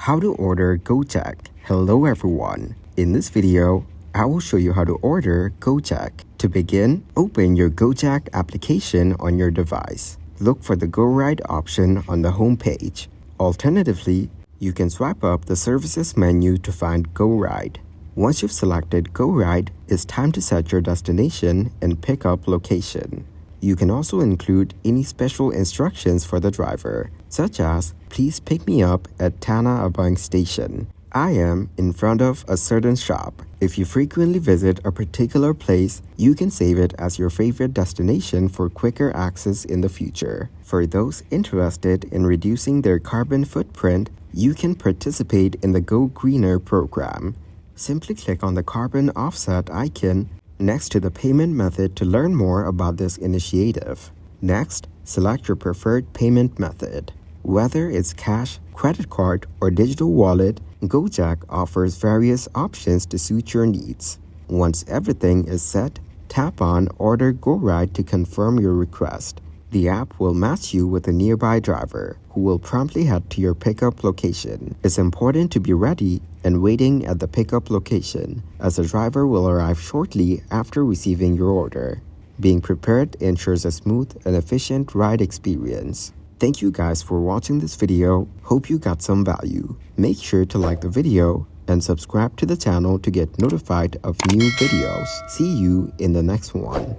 How to order Gojek. Hello everyone. In this video, I will show you how to order Gojek. To begin, open your Gojek application on your device. Look for the Go Ride option on the home page. Alternatively, you can swipe up the services menu to find Go Ride. Once you've selected Go Ride, it's time to set your destination and pickup location. You can also include any special instructions for the driver, such as, please pick me up at Tanah Abang Station. I am in front of a certain shop. If you frequently visit a particular place, you can save it as your favorite destination for quicker access in the future. For those interested in reducing their carbon footprint, you can participate in the Go Greener program. Simply click on the carbon offset icon next to the payment method to learn more about this initiative. Next, select your preferred payment method. Whether it's cash, credit card, or digital wallet, Gojek offers various options to suit your needs. Once everything is set, tap on Order Go Ride to confirm your request. The app will match you with a nearby driver who will promptly head to your pickup location. It's important to be ready and waiting at the pickup location, as the driver will arrive shortly after receiving your order. Being prepared ensures a smooth and efficient ride experience. Thank you guys for watching this video. Hope you got some value. Make sure to like the video and subscribe to the channel to get notified of new videos. See you in the next one.